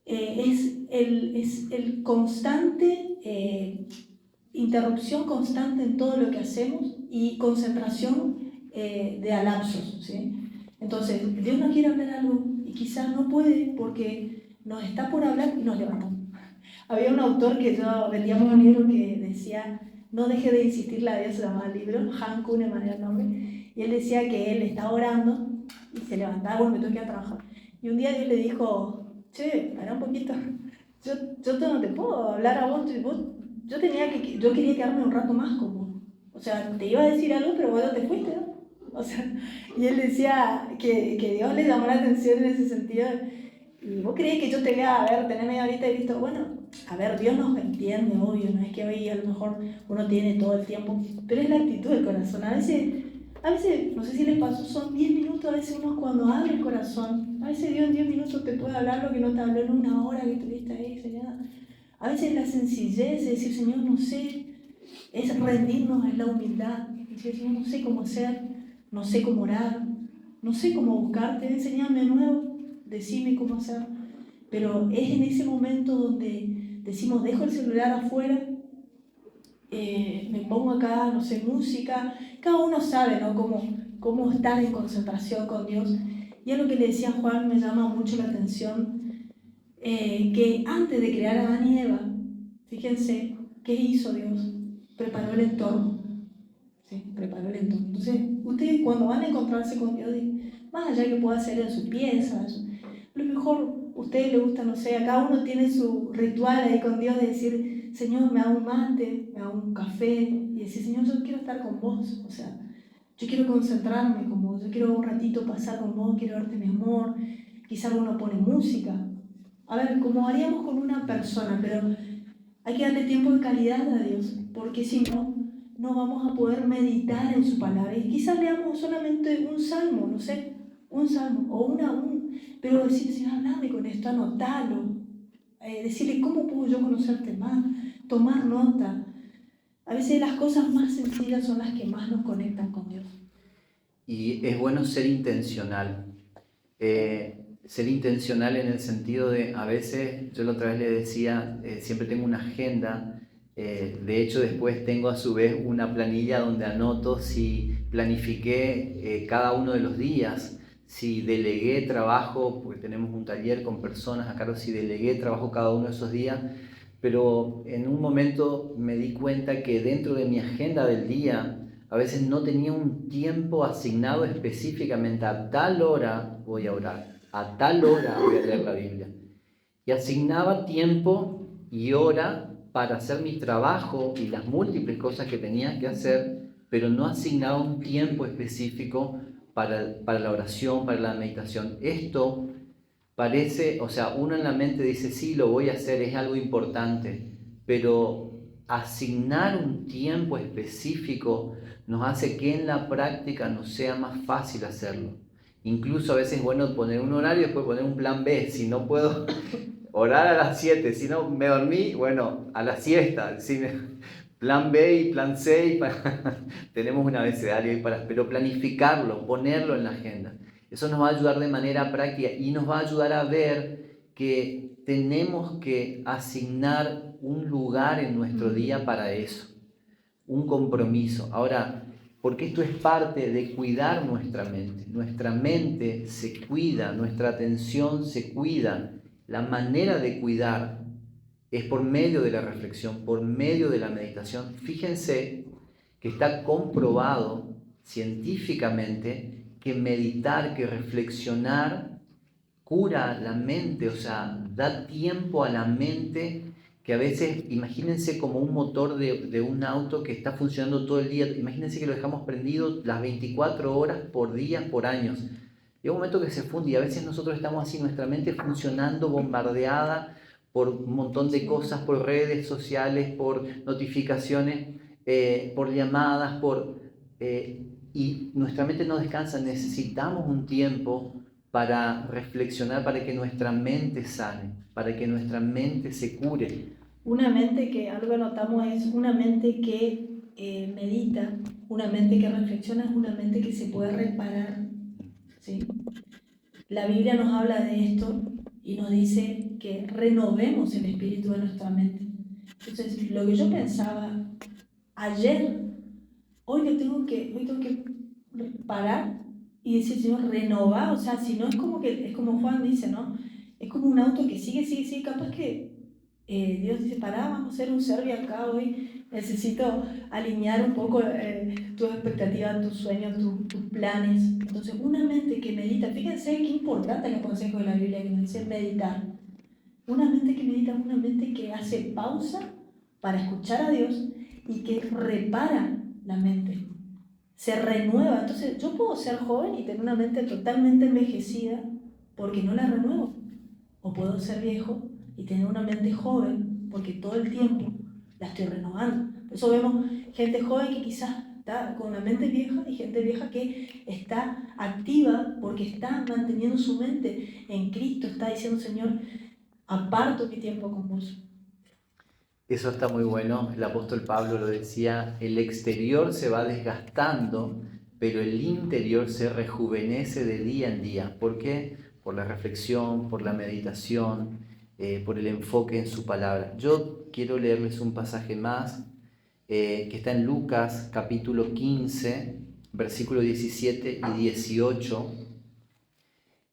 Es el constante, interrupción constante en todo lo que hacemos y concentración de alapsos, ¿sí? Entonces, Dios nos quiere hablar algo y quizás no puede porque nos está por hablar y nos levantamos. Había un autor que yo vendíamos un libro que decía, no deje de insistirle a Dios, se llamaba el libro, Han Kuhneman era el nombre, y él decía que él estaba orando y se levantaba, bueno, me tengo que ir a trabajar. Y un día Dios le dijo, che, pará un poquito, yo no te puedo hablar a vos, yo quería quedarme un rato más con vos. O sea, te iba a decir algo, pero vos no te fuiste, ¿no? O sea, y él decía que Dios le llamó la atención en ese sentido. Y vos creés que yo te vea, a ver, tener media horita y listo. Bueno, a ver, Dios nos entiende, obvio, no es que hoy a lo mejor uno tiene todo el tiempo, pero es la actitud del corazón. A veces, no sé si les pasó, son 10 minutos, a veces uno cuando abre el corazón, a veces Dios en 10 minutos te puede hablar lo que no te habló en una hora que estuviste ahí, Señor. A veces la sencillez de decir, Señor, no sé, es rendirnos, es la humildad. Decir, Señor, no sé cómo hacer, no sé cómo orar, no sé cómo buscarte, enséñame de nuevo. decime cómo hacer. Pero es en ese momento donde decimos, dejo el celular afuera, me pongo acá, no sé, música. Cada uno sabe, ¿no? Cómo estar en concentración con Dios. Y es lo que le decía Juan, me llama mucho la atención, que antes de crear a Adán y Eva, fíjense, ¿qué hizo Dios? Preparó el entorno. ¿Sí? Preparó el entorno. Entonces, ustedes cuando van a encontrarse con Dios, más allá que pueda hacer en su pieza, a lo mejor a ustedes les gusta, no sé, cada uno tiene su ritual ahí con Dios de decir, Señor, me hago un mate, me hago un café, y decir, Señor, yo quiero estar con vos, o sea, yo quiero concentrarme con vos, yo quiero un ratito pasar con vos, quiero darte mi amor. Quizá uno pone música, a ver, como haríamos con una persona, pero hay que darle tiempo de calidad a Dios, porque si no, no vamos a poder meditar en su palabra. Y quizás leamos solamente un salmo, no sé, un salmo, o pero decir, Señor, hablame con esto, anotalo, decirle, ¿cómo puedo yo conocerte más? Tomar nota. A veces las cosas más sencillas son las que más nos conectan con Dios. Y es bueno ser intencional. Ser intencional en el sentido de, a veces, yo la otra vez le decía, siempre tengo una agenda, de hecho después tengo a su vez una planilla donde anoto si planifiqué cada uno de los días, si delegué trabajo, porque tenemos un taller con personas a cargo, si delegué trabajo cada uno de esos días, pero en un momento me di cuenta que dentro de mi agenda del día, a veces no tenía un tiempo asignado específicamente a tal hora voy a orar, a tal hora voy a leer la Biblia. Y asignaba tiempo y hora para hacer mi trabajo y las múltiples cosas que tenía que hacer, pero no asignaba un tiempo específico para la oración, para la meditación. Esto parece, o sea, uno en la mente dice, sí, lo voy a hacer, es algo importante, pero asignar un tiempo específico nos hace que en la práctica nos sea más fácil hacerlo. Incluso a veces es bueno poner un horario y después poner un plan B. Si no puedo orar a las 7, si no me dormí, bueno, a la siesta. Plan B y plan C, tenemos un abecedario pero planificarlo, ponerlo en la agenda. Eso nos va a ayudar de manera práctica y nos va a ayudar a ver que tenemos que asignar un lugar en nuestro día para eso, un compromiso. Ahora, porque esto es parte de cuidar nuestra mente. Nuestra mente se cuida, nuestra atención se cuida. La manera de cuidar es por medio de la reflexión, por medio de la meditación. Fíjense que está comprobado científicamente que meditar, que reflexionar cura la mente, o sea, da tiempo a la mente que a veces, imagínense como un motor de un auto que está funcionando todo el día, imagínense que lo dejamos prendido las 24 horas por día, por años. Llega un momento que se funde y a veces nosotros estamos así, nuestra mente funcionando, bombardeada por un montón de cosas, por redes sociales, por notificaciones, por llamadas, y nuestra mente no descansa. Necesitamos un tiempo para reflexionar, para que nuestra mente sane, para que nuestra mente se cure. Una mente que, algo que notamos es una mente que medita, una mente que reflexiona, es una mente que se puede reparar, ¿sí? La Biblia nos habla de esto y nos dice que renovemos el espíritu de nuestra mente. Entonces, lo que yo pensaba ayer, hoy tengo que parar y decir, Señor, renova, o sea, si no es como Juan dice, ¿no? Es como un auto que sigue, capaz que Dios dice, pará, vamos a hacer un servicio acá hoy, necesito alinear un poco tus expectativas, tus sueños, tus planes. Entonces, una mente que medita, fíjense qué importante el consejo de la Biblia que nos dice meditar. Una mente que medita es una mente que hace pausa para escuchar a Dios y que repara la mente. Se renueva. Entonces, yo puedo ser joven y tener una mente totalmente envejecida porque no la renuevo. O puedo ser viejo y tener una mente joven porque todo el tiempo la estoy renovando. Por eso vemos gente joven que quizás está con una mente vieja y gente vieja que está activa porque está manteniendo su mente en Cristo, está diciendo, Señor, aparto mi tiempo con vos. Eso está muy bueno, el apóstol Pablo lo decía, el exterior se va desgastando, pero el interior se rejuvenece de día en día. ¿Por qué? por la reflexión, por la meditación, por el enfoque en su palabra. Yo quiero leerles un pasaje más que está en Lucas capítulo 15, versículos 17 y 18.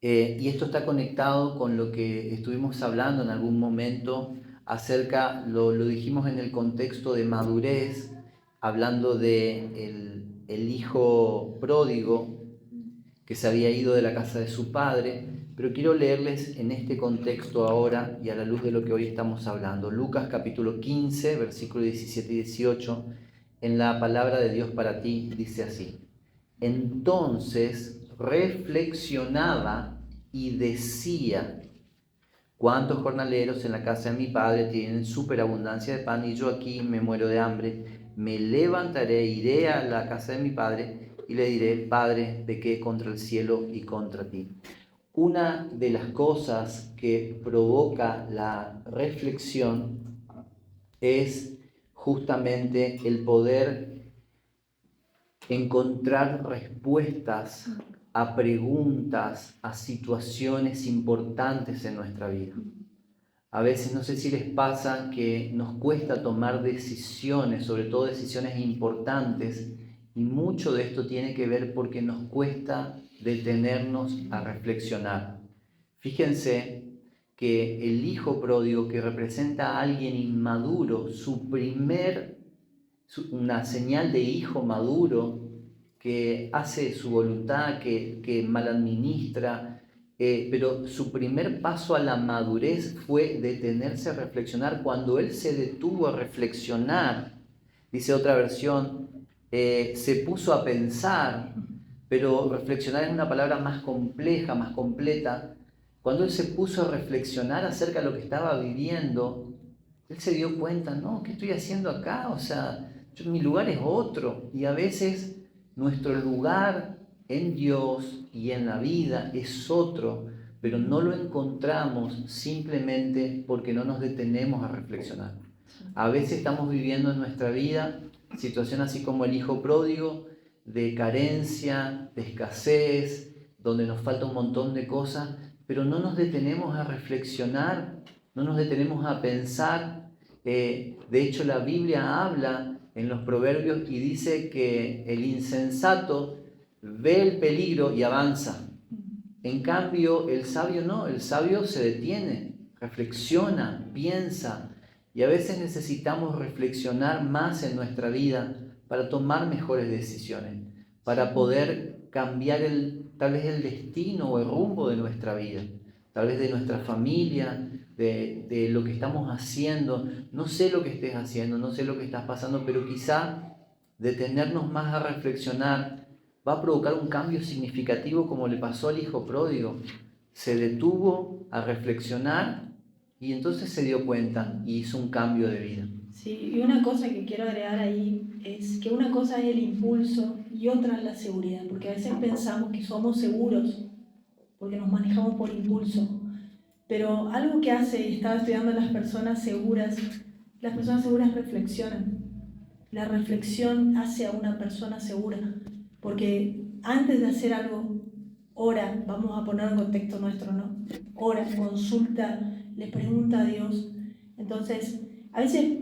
Y esto está conectado con lo que estuvimos hablando en algún momento acerca, lo dijimos en el contexto de madurez, hablando de el hijo pródigo que se había ido de la casa de su padre, pero quiero leerles en este contexto ahora y a la luz de lo que hoy estamos hablando. Lucas capítulo 15, versículos 17 y 18, en la palabra de Dios para ti, dice así: entonces reflexionaba y decía: ¿cuántos jornaleros en la casa de mi padre tienen superabundancia de pan y yo aquí me muero de hambre? Me levantaré, iré a la casa de mi padre y le diré: Padre, pequé contra el cielo y contra ti. Una de las cosas que provoca la reflexión es justamente el poder encontrar respuestas a preguntas, a situaciones importantes en nuestra vida. A veces no sé si les pasa que nos cuesta tomar decisiones, sobre todo decisiones importantes, y mucho de esto tiene que ver porque nos cuesta detenernos a reflexionar. Fíjense que el hijo pródigo, que representa a alguien inmaduro, una señal de hijo maduro que hace su voluntad, que mal administra, pero su primer paso a la madurez fue detenerse a reflexionar. Cuando él se detuvo a reflexionar, dice otra versión, se puso a pensar, pero reflexionar es una palabra más compleja, más completa. Cuando él se puso a reflexionar acerca de lo que estaba viviendo, él se dio cuenta: no, ¿qué estoy haciendo acá? O sea, mi lugar es otro. Y a veces nuestro lugar en Dios y en la vida es otro, pero no lo encontramos simplemente porque no nos detenemos a reflexionar. A veces estamos viviendo en nuestra vida situaciones así como el hijo pródigo, de carencia, de escasez, donde nos falta un montón de cosas, pero no nos detenemos a reflexionar, no nos detenemos a pensar. De hecho, la Biblia habla en los proverbios y dice que el insensato ve el peligro y avanza. En cambio, el sabio no, el sabio se detiene, reflexiona, piensa. Y a veces necesitamos reflexionar más en nuestra vida para tomar mejores decisiones, para poder cambiar tal vez el destino o el rumbo de nuestra vida, tal vez de nuestra familia, de lo que estamos haciendo. No sé lo que estés haciendo, no sé lo que estás pasando, pero quizá detenernos más a reflexionar va a provocar un cambio significativo, como le pasó al hijo pródigo. Se detuvo a reflexionar y entonces se dio cuenta y hizo un cambio de vida. Sí, y una cosa que quiero agregar ahí es que una cosa es el impulso y otra es la seguridad, porque a veces pensamos que somos seguros porque nos manejamos por impulso, pero algo que hace, estaba estudiando las personas seguras reflexionan. La reflexión hace a una persona segura, porque antes de hacer algo, ora, vamos a poner en contexto nuestro, ¿no? Ora, consulta, le pregunta a Dios. Entonces, a veces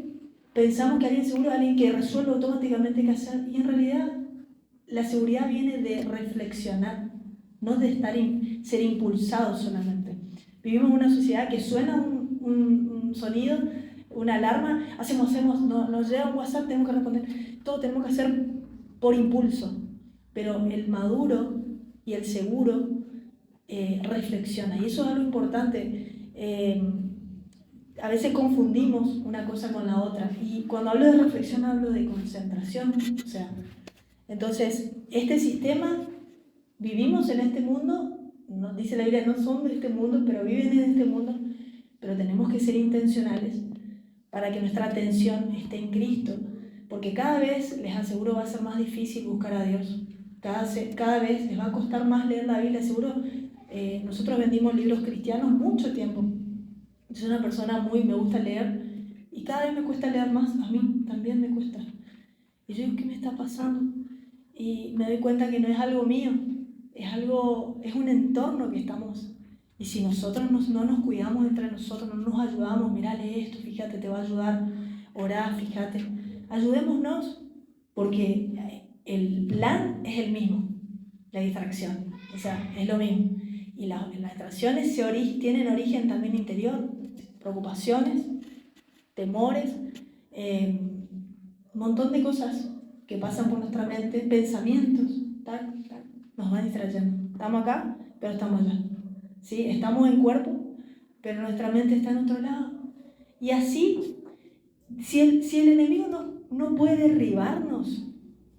pensamos que alguien seguro es alguien que resuelve automáticamente qué hacer, y en realidad la seguridad viene de reflexionar, no de ser impulsado solamente. Vivimos en una sociedad que suena un sonido, una alarma, nos llega un WhatsApp, tenemos que responder, todo tenemos que hacer por impulso, pero el maduro y el seguro reflexiona, y eso es algo importante. A veces confundimos una cosa con la otra, y cuando hablo de reflexión hablo de concentración. O sea, entonces este sistema, vivimos en este mundo, nos dice la Biblia, no son de este mundo, pero viven en este mundo, pero tenemos que ser intencionales para que nuestra atención esté en Cristo, porque cada vez, les aseguro, va a ser más difícil buscar a Dios. Cada vez les va a costar más leer la Biblia. Seguro, nosotros vendimos libros cristianos mucho tiempo. Yo soy una persona me gusta leer, y cada vez me cuesta leer más. A mí también me cuesta. Y yo digo, ¿qué me está pasando? Y me doy cuenta que no es algo mío, es un entorno que estamos Y si nosotros no nos cuidamos entre nosotros, no nos ayudamos, mirale esto, fíjate, te va a ayudar, orá, fíjate, ayudémonos, porque el plan es el mismo, la distracción, o sea, es lo mismo. Y las distracciones tienen origen también interior, preocupaciones, temores, un montón de cosas que pasan por nuestra mente, pensamientos, nos van distrayendo. Estamos acá, pero estamos allá. ¿Sí? Estamos en cuerpo, pero nuestra mente está en otro lado. Y así, si el enemigo no puede derribarnos,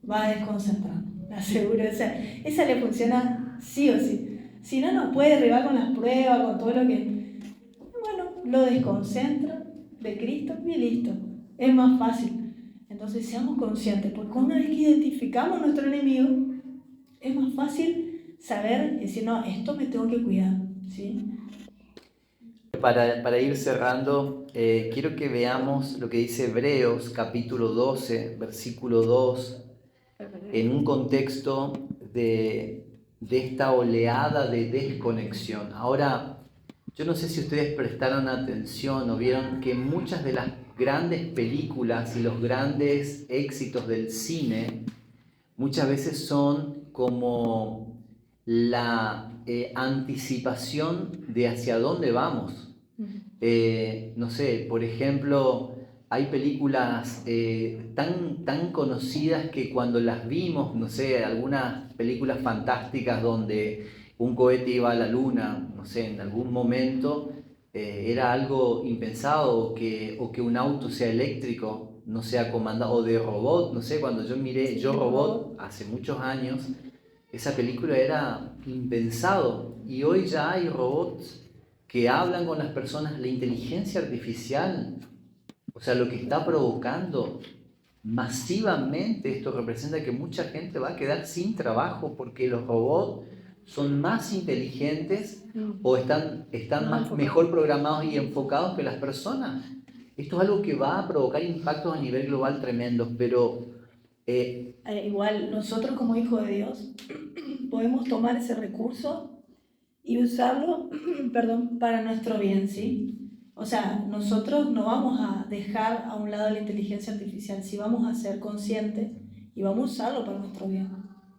va a desconcentrarnos, la aseguro. O sea, esa le funciona sí o sí. Si no nos puede derribar con las pruebas, con todo lo que... Bueno, lo desconcentra de Cristo y listo. Es más fácil. Entonces seamos conscientes, porque una vez que identificamos nuestro enemigo, es más fácil saber, decir, no, esto me tengo que cuidar, ¿sí? Para ir cerrando, quiero que veamos lo que dice Hebreos capítulo 12, versículo 2, en un contexto de esta oleada de desconexión. Ahora, yo no sé si ustedes prestaron atención o vieron que muchas de las grandes películas y los grandes éxitos del cine muchas veces son como la anticipación de hacia dónde vamos. No sé, por ejemplo, hay películas tan conocidas que cuando las vimos, no sé, algunas películas fantásticas donde un cohete iba a la luna, no sé, en algún momento era algo impensado, o que un auto sea eléctrico, no sea comandado, o de robot, no sé, cuando yo miré Yo Robot hace muchos años, esa película era impensado, y hoy ya hay robots que hablan con las personas. La inteligencia artificial, o sea, lo que está provocando masivamente, esto representa que mucha gente va a quedar sin trabajo porque los robots son más inteligentes o están mejor programados y enfocados que las personas. Esto es algo que va a provocar impactos a nivel global tremendos, pero... igual nosotros como hijos de Dios podemos tomar ese recurso y usarlo, perdón, para nuestro bien, ¿sí? O sea, nosotros no vamos a dejar a un lado la inteligencia artificial, sí vamos a ser conscientes y vamos a usarlo para nuestro bien.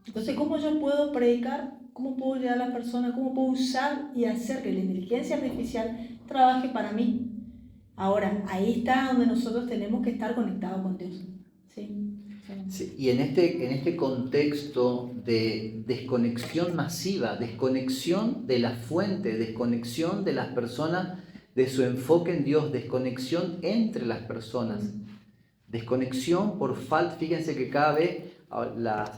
Entonces, ¿cómo yo puedo predicar? ¿Cómo puedo llegar a la persona? ¿Cómo puedo usar y hacer que la inteligencia artificial trabaje para mí? Ahora, ahí está donde nosotros tenemos que estar conectados con Dios, ¿sí? Sí, y en este contexto de desconexión masiva, desconexión de la fuente, desconexión de las personas, de su enfoque en Dios, desconexión entre las personas, desconexión por falta, fíjense que cada vez,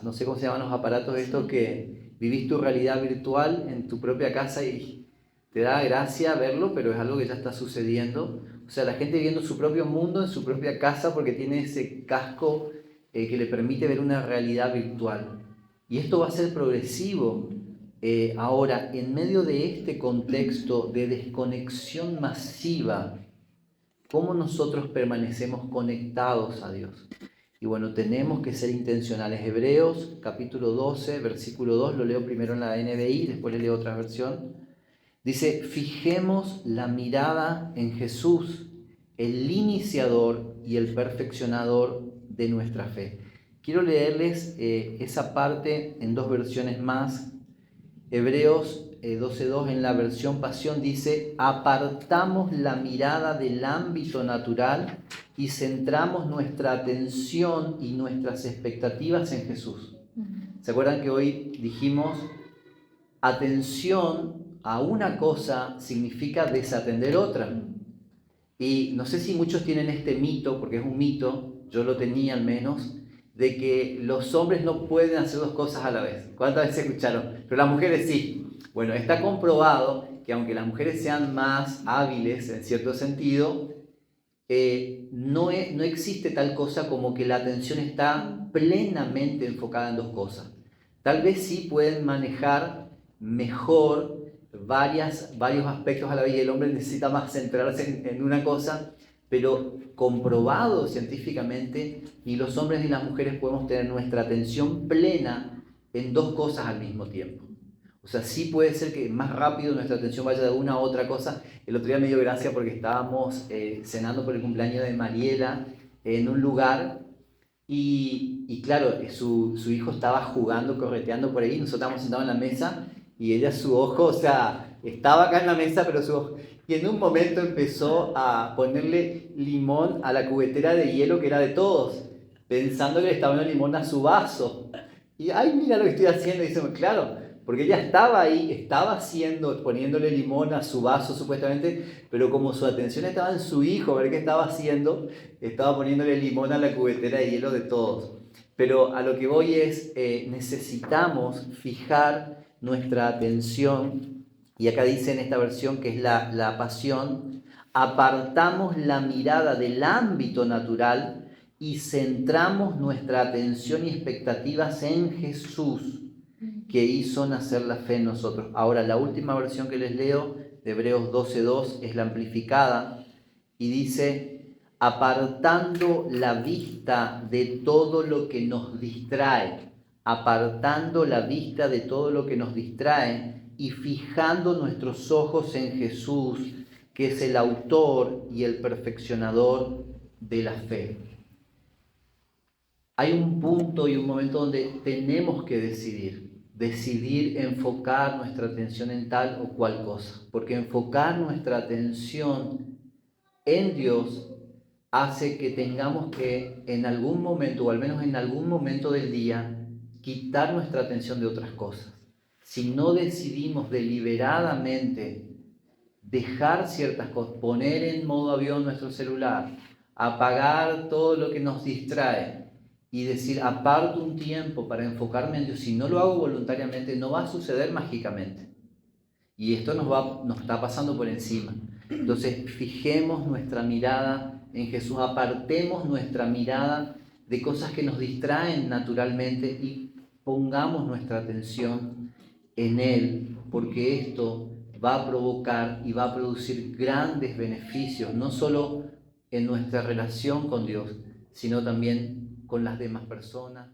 no sé cómo se llaman los aparatos estos, que vivís tu realidad virtual en tu propia casa y te da gracia verlo, pero es algo que ya está sucediendo. O sea, la gente viviendo su propio mundo en su propia casa porque tiene ese casco que le permite ver una realidad virtual. Y esto va a ser progresivo. Ahora, en medio de este contexto de desconexión masiva, ¿cómo nosotros permanecemos conectados a Dios? Y bueno, tenemos que ser intencionales. Hebreos capítulo 12, versículo 2, lo leo primero en la NBI, después le leo otra versión. Dice, fijemos la mirada en Jesús, el iniciador y el perfeccionador de nuestra fe. Quiero leerles esa parte en dos versiones más. Hebreos 12.2 en la versión Pasión dice, apartamos la mirada del ámbito natural y centramos nuestra atención y nuestras expectativas en Jesús. ¿Se acuerdan que hoy dijimos, atención a una cosa significa desatender otra? Y no sé si muchos tienen este mito, porque es un mito, yo lo tenía al menos, de que los hombres no pueden hacer dos cosas a la vez. ¿Cuántas veces escucharon? Pero las mujeres sí. Bueno, está comprobado que aunque las mujeres sean más hábiles en cierto sentido, no existe tal cosa como que la atención está plenamente enfocada en dos cosas. Tal vez sí pueden manejar mejor varios aspectos a la vida, y el hombre necesita más centrarse en una cosa, pero comprobado científicamente, ni los hombres ni las mujeres podemos tener nuestra atención plena en dos cosas al mismo tiempo. O sea, sí puede ser que más rápido nuestra atención vaya de una a otra cosa. El otro día me dio gracia porque estábamos cenando por el cumpleaños de Mariela en un lugar y claro, su hijo estaba jugando, correteando por ahí, nosotros estábamos sentados en la mesa y ella su ojo, o sea, estaba acá en la mesa, pero su ojo... Y en un momento empezó a ponerle limón a la cubetera de hielo que era de todos, pensando que le estaba dando limón a su vaso. Y, ay, mira lo que estoy haciendo. Y dice, claro, porque ella estaba ahí, estaba haciendo, poniéndole limón a su vaso supuestamente, pero como su atención estaba en su hijo, a ver qué estaba haciendo, estaba poniéndole limón a la cubetera de hielo de todos. Pero a lo que voy es, necesitamos fijar nuestra atención, y acá dice en esta versión que es la pasión, apartamos la mirada del ámbito natural y centramos nuestra atención y expectativas en Jesús, que hizo nacer la fe en nosotros. Ahora, la última versión que les leo, de Hebreos 12:2, es la amplificada, y dice, apartando la vista de todo lo que nos distrae, apartando la vista de todo lo que nos distrae y fijando nuestros ojos en Jesús, que es el autor y el perfeccionador de la fe. Hay un punto y un momento donde tenemos que decidir enfocar nuestra atención en tal o cual cosa, porque enfocar nuestra atención en Dios hace que tengamos que en algún momento, o al menos en algún momento del día, quitar nuestra atención de otras cosas. Si no decidimos deliberadamente dejar ciertas cosas, poner en modo avión nuestro celular, apagar todo lo que nos distrae y decir, aparto un tiempo para enfocarme en Dios, si no lo hago voluntariamente, no va a suceder mágicamente. Y esto nos está pasando por encima. Entonces, fijemos nuestra mirada en Jesús, apartemos nuestra mirada de cosas que nos distraen naturalmente y pongamos nuestra atención en Él, porque esto va a provocar y va a producir grandes beneficios, no solo en nuestra relación con Dios, sino también con las demás personas.